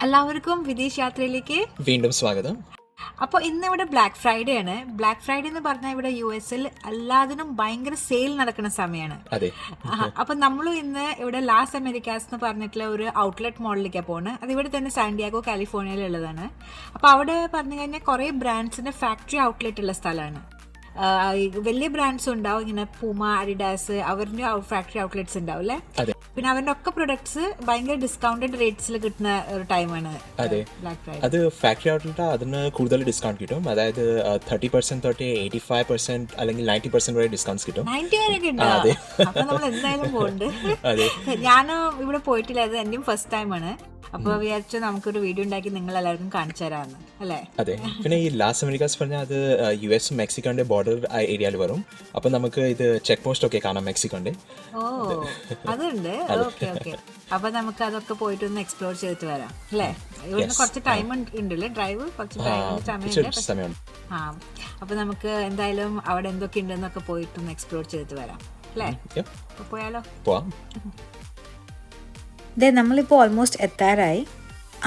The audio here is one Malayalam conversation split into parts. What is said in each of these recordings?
എല്ലാവർക്കും വിദേശ യാത്രയിലേക്ക് വീണ്ടും സ്വാഗതം. അപ്പോൾ ഇന്ന് ഇവിടെ ബ്ലാക്ക് ഫ്രൈഡേ ആണ്. ബ്ലാക്ക് ഫ്രൈഡേ എന്ന് പറഞ്ഞാൽ ഇവിടെ US-ൽ എല്ലാത്തിനും ഭയങ്കര സെയിൽ നടക്കുന്ന സമയമാണ്. അതെ. അപ്പം നമ്മളും ഇന്ന് ഇവിടെ ലാസ് അമേരിക്കാസ് എന്ന് പറഞ്ഞിട്ടുള്ള ഒരു ഔട്ട്ലെറ്റ് മോളിലേക്കാണ് പോകുന്നത്. അത് ഇവിടെ തന്നെ സാന്റിയാഗോ കാലിഫോർണിയയിലുള്ളതാണ്. അപ്പോൾ അവിടെ പറഞ്ഞു കഴിഞ്ഞാൽ കുറേ ബ്രാൻഡ്സിൻ്റെ ഫാക്ടറി ഔട്ട്ലെറ്റ് ഉള്ള സ്ഥലമാണ്. വലിയ ബ്രാൻഡ്സ് ഉണ്ടാവും, ഇങ്ങനെ പൂമ, അഡിഡാസ്, അവരുടെ ഫാക്ടറി ഔട്ട്ലെറ്റ്സ് ഉണ്ടാവും അല്ലേ. പിന്നെ അവരുടെ ഒക്കെ പ്രൊഡക്ട്സ് ഭയങ്കര ഡിസ്കൗണ്ടഡ് റേറ്റ്സിൽ കിട്ടുന്ന ഒരു ടൈമാണ് ബ്ലാക്ക് ഫ്രൈഡേ. അത് ഫാക്ടറി ഔട്ട്ലെറ്റ് അതിന് കൂടുതൽ ഡിസ്കൗണ്ട് കിട്ടും. അതായത് 30% തൊട്ട് 85% അല്ലെങ്കിൽ 90% വരെ ഡിസ്കൗണ്ട്സ് കിട്ടും. 90 വരെയൊക്കെ ഉണ്ട്. അപ്പൊ നമ്മൾ എന്തായാലും പോകുന്നുണ്ട്. ഞാനും ഇവിടെ പോയിട്ടില്ല, അത് എന്റെയും ഫസ്റ്റ് ടൈമാണ്. അപ്പോൾ വിചാരിച്ചു നമുക്കൊരു വീഡിയോ ഉണ്ടാക്കി നിങ്ങൾ എല്ലാവർക്കും കാണിച്ചു തരാമെന്ന് അല്ലേ. അതെ. പിന്നെ ഈ ലാസ് അമേരിക്കാസ് പറഞ്ഞാൽ അത് US മെക്സിക്കോന്റെ ബോർഡർ ഏരിയയിൽ വരും. അപ്പം നമുക്ക് ഇത് ചെക്ക് പോസ്റ്റ് ഒക്കെ കാണാം മെക്സിക്കോന്റെ. ഓ, അതുണ്ട്. Okay okay. അപ്പൊ നമുക്ക് അതൊക്കെ പോയിട്ടൊന്ന് എക്സ്പ്ലോർ ചെയ്തിട്ട് വരാം അല്ലേ. ഇവിടുന്ന് കുറച്ച് ടൈം ഉണ്ടല്ലേ, ഡ്രൈവ് കുറച്ച് സമയമുണ്ട്. ആ, അപ്പൊ നമുക്ക് എന്തായാലും അവിടെ എന്തൊക്കെ ഉണ്ടെന്നൊക്കെ പോയിട്ടൊന്ന് എക്സ്പ്ലോർ ചെയ്തിട്ട് വരാം അല്ലേ. പോയാലോ? പോവാം. ഇതേ നമ്മളിപ്പോൾ ഓൾമോസ്റ്റ് എത്താറായി.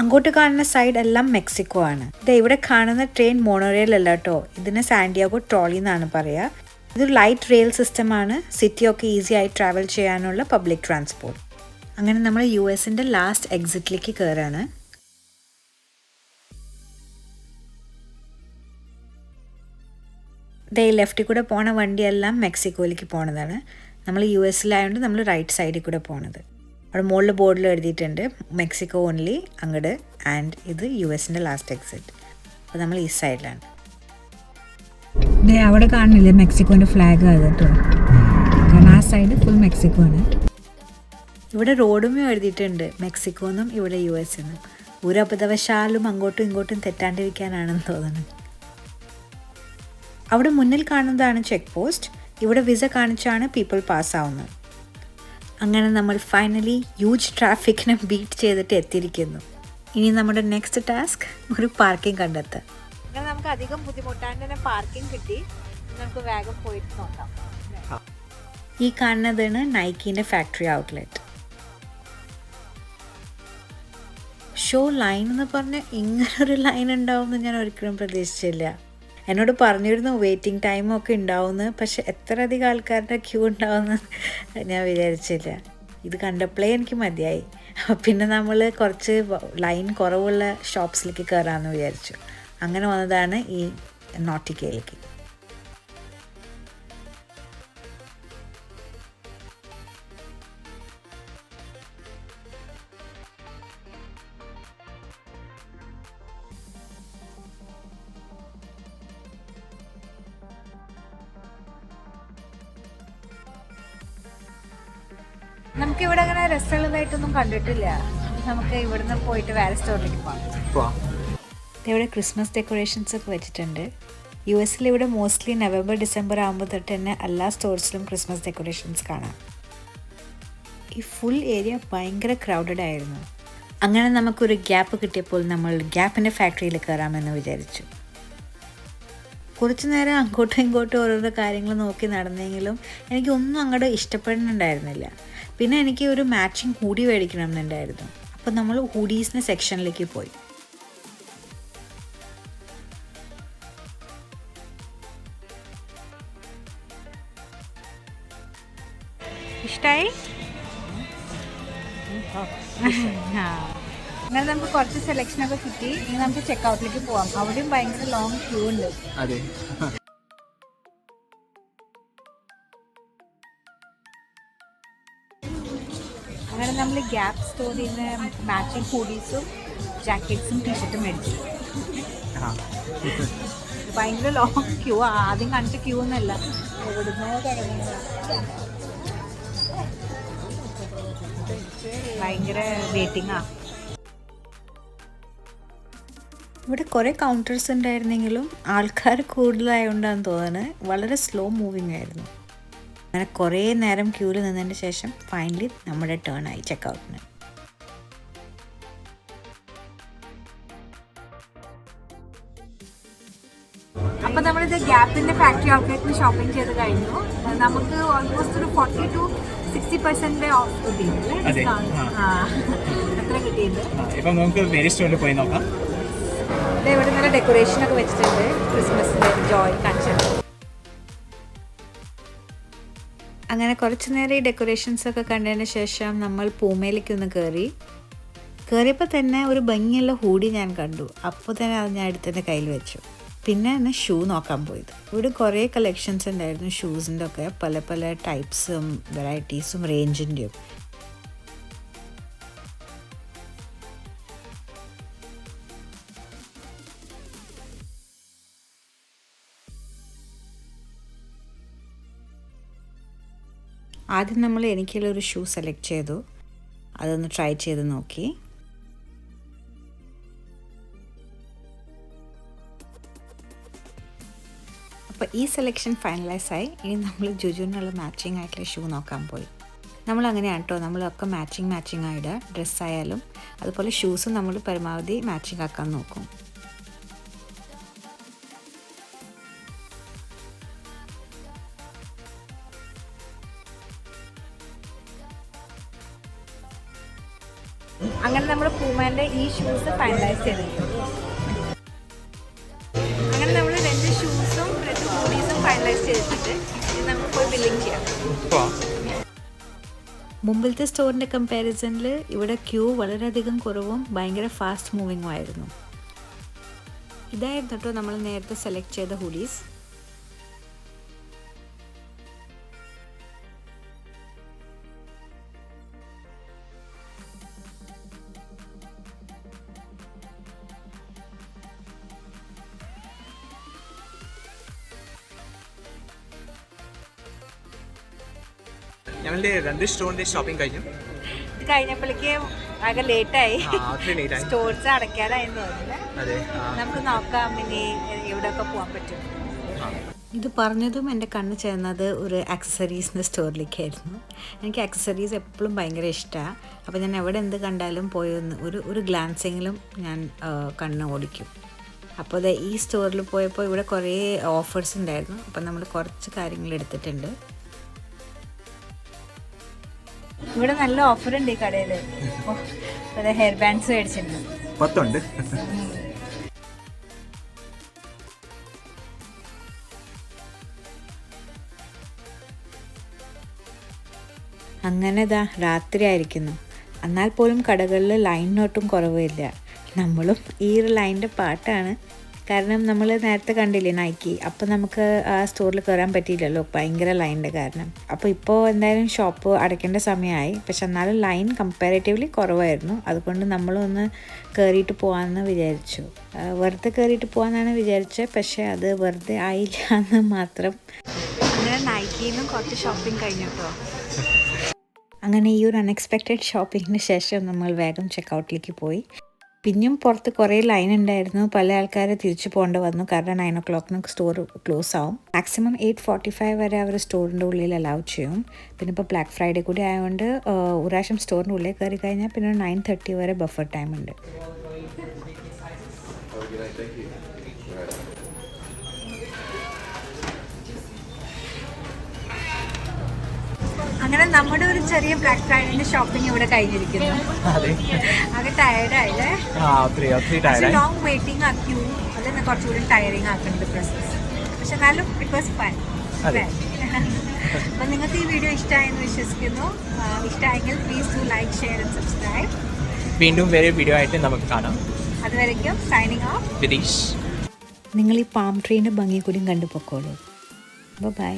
അങ്ങോട്ട് കാണുന്ന സൈഡ് എല്ലാം മെക്സിക്കോ ആണ്. ഇതേ ഇവിടെ കാണുന്ന ട്രെയിൻ മോണോറെയിൽ അല്ല കേട്ടോ, ഇതിന് സാന്റിയാഗോ ട്രോളി എന്നാണ് പറയുക. ഇതൊരു ലൈറ്റ് റെയിൽ സിസ്റ്റമാണ്, സിറ്റിയൊക്കെ ഈസി ആയി ട്രാവൽ ചെയ്യാനുള്ള പബ്ലിക് ട്രാൻസ്പോർട്ട്. അങ്ങനെ നമ്മൾ US-ൻ്റെ ലാസ്റ്റ് എക്സിറ്റിലേക്ക് കയറാണ്. ഇതേ ലെഫ്റ്റിൽ കൂടെ പോണ വണ്ടിയെല്ലാം മെക്സിക്കോയിലേക്ക് പോണതാണ്. നമ്മൾ US-ലായതുകൊണ്ട് നമ്മൾ റൈറ്റ് സൈഡിൽ കൂടെ പോണത്. അവിടെ മുകളിൽ ബോർഡിൽ എഴുതിയിട്ടുണ്ട് മെക്സിക്കോ ഓൺലി അങ്ങോട്ട്, ആൻഡ് ഇത് US-ൻ്റെ ലാസ്റ്റ് എക്സിറ്റ്. അപ്പോൾ നമ്മൾ ഈ സൈഡിലാണ്. അവിടെ കാണുന്നില്ലേ മെക്സിക്കോൻ്റെ ഫ്ലാഗ് അത് കേട്ടോ, കാരണം ആ സൈഡ് ഫുൾ മെക്സിക്കോ ആണ്. ഇവിടെ റോഡുമേ എഴുതിയിട്ടുണ്ട് മെക്സിക്കോ എന്നും ഇവിടെ US എന്നും. ഒരു അബദ്ധവശാലും അങ്ങോട്ടും ഇങ്ങോട്ടും തെറ്റാണ്ടിരിക്കാനാണെന്ന് തോന്നുന്നു. അവിടെ മുന്നിൽ കാണുന്നതാണ് ചെക്ക് പോസ്റ്റ്. ഇവിടെ വിസ കാണിച്ചാണ് പീപ്പിൾ പാസ് ആവുന്നത്. അങ്ങനെ നമ്മൾ ഫൈനലി ഹ്യൂജ് ട്രാഫിക്കിനെ ബീറ്റ് ചെയ്തിട്ട് എത്തിയിരിക്കുന്നു. ഇനി നമ്മുടെ നെക്സ്റ്റ് ടാസ്ക് ഒരു പാർക്കിംഗ് കണ്ടെത്തുക. അങ്ങനെ നമുക്ക് അധികം ബുദ്ധിമുട്ടാണ്ട് തന്നെ പാർക്കിംഗ് കിട്ടി. നമുക്ക് വേഗം പോയിട്ട് നോക്കാം. ഈ കാണുന്നതാണ് നൈക്കിൻ്റെ ഫാക്ടറി ഔട്ട്ലെറ്റ്. ഷോ ലൈൻ എന്ന് പറഞ്ഞാൽ ഇങ്ങനൊരു ലൈൻ ഉണ്ടാവുമെന്ന് ഞാൻ ഒരിക്കലും പ്രതീക്ഷിച്ചില്ല. എന്നോട് പറഞ്ഞിരുന്നു വെയിറ്റിംഗ് ടൈമൊക്കെ ഉണ്ടാവുമെന്ന്, പക്ഷെ എത്ര അധികം ആൾക്കാരുടെ ക്യൂ ഉണ്ടാവുമെന്ന് ഞാൻ വിചാരിച്ചില്ല. ഇത് കണ്ടപ്പോഴേ എനിക്ക് മതിയായി. പിന്നെ നമ്മൾ കുറച്ച് ലൈൻ കുറവുള്ള ഷോപ്സിലേക്ക് കയറാമെന്ന് വിചാരിച്ചു. അങ്ങനെ വന്നതാണ് ഈ നോട്ടിക്കയിലേക്ക്. നമുക്കിവിടെ അങ്ങനെ രസമുള്ളതായിട്ടൊന്നും കണ്ടിട്ടില്ല. നമുക്ക് ഇവിടുന്ന് പോയിട്ട് വേറെ സ്റ്റോറിലേക്ക് പോകാം. ഇവിടെ ക്രിസ്മസ് ഡെക്കറേഷൻസ് ഒക്കെ വെച്ചിട്ടുണ്ട്. US-ൽ ഇവിടെ മോസ്റ്റ്ലി നവംബർ ഡിസംബർ ആകുമ്പോൾ തൊട്ട് തന്നെ എല്ലാ സ്റ്റോർസിലും ക്രിസ്മസ് ഡെക്കറേഷൻസ് കാണാം. ഈ ഫുൾ ഏരിയ ഭയങ്കര ക്രൗഡഡ് ആയിരുന്നു. അങ്ങനെ നമുക്കൊരു ഗ്യാപ്പ് കിട്ടിയപ്പോൾ നമ്മൾ ഗ്യാപ്പിൻ്റെ ഫാക്ടറിയിൽ കയറാമെന്ന് വിചാരിച്ചു. കുറച്ച് നേരം അങ്ങോട്ടും ഇങ്ങോട്ടും ഓരോരോ കാര്യങ്ങൾ നോക്കി നടന്നെങ്കിലും എനിക്കൊന്നും അങ്ങോട്ട് ഇഷ്ടപ്പെടുന്നുണ്ടായിരുന്നില്ല. പിന്നെ എനിക്ക് ഒരു മാച്ചിങ് ഹൂഡി മേടിക്കണം എന്നുണ്ടായിരുന്നു. അപ്പോൾ നമ്മൾ ഹൂഡീസിൻ്റെ സെക്ഷനിലേക്ക് പോയി. ഇഷ്ടമായി? അങ്ങനെ നമുക്ക് കുറച്ച് സെലക്ഷനൊക്കെ കിട്ടി. ഇനി നമുക്ക് ചെക്ക് ഔട്ടിലേക്ക് പോവാം. അവിടെയും ഭയങ്കര ലോങ് ക്യൂ ഉണ്ട്. അങ്ങനെ നമ്മൾ ഗ്യാപ്പ് സ്റ്റോറിൽ നിന്ന് മാച്ചിങ് ഹൂഡീസും ജാക്കറ്റ്സും ടീഷർട്ടും മേടിച്ചു. ഭയങ്കര ലോങ് ക്യൂ. ആദ്യം കാണിച്ച ക്യൂ ഒന്നല്ല, എവിടുന്നോ തുടങ്ങുന്നത്. ഭയങ്കര വെയിറ്റിംഗാ. ഇവിടെ കുറേ കൗണ്ടേഴ്സ് ഉണ്ടായിരുന്നെങ്കിലും ആൾക്കാർ കൂടുതലായതുകൊണ്ടാണെന്ന് തോന്നുന്നത് വളരെ സ്ലോ മൂവിങ് ആയിരുന്നു. അങ്ങനെ കുറേ നേരം ക്യൂവിൽ നിന്നതിന് ശേഷം ഫൈനലി നമ്മുടെ ടേൺ ആയി ചെക്ക് ഔട്ടിന്. അപ്പോൾ നമ്മളിത് ഗ്യാപ്പിൻ്റെ ഫാക്ടറി ഔട്ട്ലെറ്റിന് ഷോപ്പിംഗ് ചെയ്ത് കഴിഞ്ഞു. നമുക്ക് ഓൾമോസ്റ്റ് ഒരു 40 to 60% ഓഫ് കിട്ടിയില്ലേ? അതെ. എത്ര കിട്ടിയിട്ടുണ്ട്? ഇപ്പം നമുക്ക് വേറെ സ്റ്റോറിൽ പോയി നോക്കാം. ഇവിടെ നല്ല ഡെക്കറേഷനൊക്കെ വെച്ചിട്ടുണ്ട്, ക്രിസ്മസിൻ്റെ ജോയ് കാണിച്ചിട്ടുണ്ട്. അങ്ങനെ കുറച്ച് നേരം ഈ ഡെക്കറേഷൻസൊക്കെ കണ്ടതിന് ശേഷം നമ്മൾ പൂമയിലേക്ക് ഒന്ന് കയറിയപ്പോൾ തന്നെ ഒരു ഭംഗിയുള്ള ഹൂഡി ഞാൻ കണ്ടു. അപ്പോൾ തന്നെ അത് ഞാൻ എടുത്തതിൻ്റെ കയ്യിൽ വെച്ചു. പിന്നെ ഒന്ന് ഷൂ നോക്കാൻ പോയത്. ഇവിടെ കുറേ കളക്ഷൻസ് ഉണ്ടായിരുന്നു ഷൂസിൻ്റെ ഒക്കെ, പല പല ടൈപ്സും വെറൈറ്റീസും റേഞ്ചിൻ്റെയും. ആദ്യം നമ്മൾ എനിക്കുള്ളൊരു ഷൂ സെലക്ട് ചെയ്തു, അതൊന്ന് ട്രൈ ചെയ്ത് നോക്കി. അപ്പോൾ ഈ സെലക്ഷൻ ഫൈനലൈസായി. ഇനി നമ്മൾ ജുജുവിനുള്ള മാച്ചിങ് ആയിട്ടുള്ള ഷൂ നോക്കാൻ പോയി. നമ്മളങ്ങനെയാണ് കേട്ടോ, നമ്മളൊക്കെ മാച്ചിങ് ആയിട്ട് ഡ്രസ്സായാലും അതുപോലെ ഷൂസും നമ്മൾ പരമാവധി മാച്ചിങ് ആക്കാൻ നോക്കും. അങ്ങനെ നമ്മൾ പൂമാൻ്റെ ഈ ഷൂസ് ഫൈനലൈസ് ചെയ്തിട്ടുണ്ട്. അങ്ങനെ നമ്മൾ 2 ഷൂസും 2 ഹൂഡീസും ഫൈനലൈസ് ചെയ്തിട്ട് ഇത് നമുക്ക് പോയി ബില്ലിങ് ചെയ്യാം. മുമ്പിലത്തെ സ്റ്റോറിൻ്റെ കമ്പാരിസണിൽ ഇവിടെ ക്യൂ വളരെയധികം കുറവും ഭയങ്കര ഫാസ്റ്റ് മൂവിങ്ങും ആയിരുന്നു. ഇതായിരുന്നു കേട്ടോ നമ്മൾ നേരത്തെ സെലക്ട് ചെയ്ത ഹൂഡീസ്. ഞങ്ങളുടെ 2 സ്റ്റോറിൻ്റെ ഷോപ്പിംഗ് കഴിഞ്ഞു. ഇത് കഴിഞ്ഞപ്പോഴേക്ക് ആകെ ലേറ്റായി, സ്റ്റോർസ് അടയ്ക്കാനായെന്ന് തോന്നുന്നു. നമുക്ക് നോക്കാം ഇനി എവിടെയൊക്കെ പോകാൻ പറ്റും. ഇത് പറഞ്ഞതും എൻ്റെ കണ്ണ് ചേർന്നത് ഒരു ആക്സസറീസിൻ്റെ സ്റ്റോറിലേക്കായിരുന്നു. എനിക്ക് ആക്സസറീസ് എപ്പോഴും ഭയങ്കര ഇഷ്ടമാണ്. അപ്പോൾ ഞാൻ എവിടെ എന്ത് കണ്ടാലും പോയി ഒരു ഗ്ലാൻസെങ്കിലും ഞാൻ കണ്ണ് ഓടിക്കും. അപ്പോൾ അത് ഈ സ്റ്റോറിൽ പോയപ്പോൾ ഇവിടെ കുറേ ഓഫേഴ്സ് ഉണ്ടായിരുന്നു. അപ്പോൾ നമ്മൾ കുറച്ച് കാര്യങ്ങൾ എടുത്തിട്ടുണ്ട്. ഇവിടെ നല്ല ഓഫർ ഉണ്ട് ഈ കടയിൽ. ഹെയർ ബാൻഡ്സ് മേടിച്ചിട്ടുണ്ട്, 10 അങ്ങനെ രാത്രി ആയിരിക്കുന്നു. എന്നാൽ പോലും കടകളിൽ ലൈനിനൊട്ടും കുറവില്ല. നമ്മളും ഈ ഒരു ലൈനിൻ്റെ പാട്ടാണ്. കാരണം നമ്മൾ നേരത്തെ കണ്ടില്ലേ നൈക്കി, അപ്പോൾ നമുക്ക് ആ സ്റ്റോറിൽ കയറാൻ പറ്റിയില്ലല്ലോ ഭയങ്കര ലൈനിൻ്റെ കാരണം. അപ്പോൾ ഇപ്പോൾ എന്തായാലും ഷോപ്പ് അടയ്ക്കേണ്ട സമയമായി. പക്ഷെ എന്നാലും ലൈൻ കമ്പാരേറ്റീവ്ലി കുറവായിരുന്നു. അതുകൊണ്ട് നമ്മളൊന്ന് കയറിയിട്ട് പോകാമെന്ന് വിചാരിച്ചു. വെറുതെ കയറിയിട്ട് പോകാമെന്നാണ് വിചാരിച്ചത്, പക്ഷേ അത് വെറുതെ ആയില്ല എന്ന് മാത്രം. അങ്ങനെ നൈക്കിയിൽ നിന്നും കുറച്ച് ഷോപ്പിംഗ് കഴിഞ്ഞു കേട്ടോ. അങ്ങനെ ഈ ഒരു അൺഎക്സ്പെക്റ്റഡ് ഷോപ്പിങ്ങിന് ശേഷം നമ്മൾ വേഗം ചെക്കൗട്ടിലേക്ക് പോയി. പിന്നെയും പുറത്ത് കുറേ ലൈൻ ഉണ്ടായിരുന്നു. പല ആൾക്കാർ തിരിച്ചു പോകേണ്ടി വന്നു, കാരണം 9 o'clock സ്റ്റോർ ക്ലോസ് ആവും. മാക്സിമം 8:45 വരെ അവർ സ്റ്റോറിൻ്റെ ഉള്ളിൽ അലൗ ചെയ്യും. പിന്നെ ഇപ്പോൾ ബ്ലാക്ക് ഫ്രൈഡേ കൂടി ആയതുകൊണ്ട് ഒരു പ്രാവശ്യം സ്റ്റോറിൻ്റെ ഉള്ളിൽ കയറി കഴിഞ്ഞാൽ പിന്നെ 9:30 വരെ ബഫർ ടൈം ഉണ്ട്. അങ്ങനെ നമ്മുടെ ഒരു ചെറിയ ബ്ലാക്ക് ഫ്രൈഡേന്റെ ഷോപ്പിംഗ് ഇവിടെ കഴിഞ്ഞിരിക്കുന്നു. അത് ടയർഡായില്ലേ, ലോങ് വെയിറ്റിംഗ് ആ ക്യൂ, അതന്നെ കുറച്ചുകൂടി ടയറിങ് ആക്കുന്നുണ്ട് പ്രോസസ്. പക്ഷെ എന്നാലും ഇറ്റ് വാസ് ഫൺ. അപ്പം നിങ്ങൾക്ക് ഈ വീഡിയോ ഇഷ്ടമായെന്ന് വിശ്വസിക്കുന്നു. ഇഷ്ടമായെങ്കിൽ please do like, share and subscribe. വീണ്ടും വേറെ വീഡിയോ ആയിട്ട് നമുക്ക് കാണാം. അതുവരയ്ക്കും സൈനിങ് ഓഫ് വിതീഷ്. നിങ്ങൾ ഈ പാം ട്രീൻ്റെ ഭംഗി കൂടി കണ്ടുപോക്കോളൂ. ബൈ.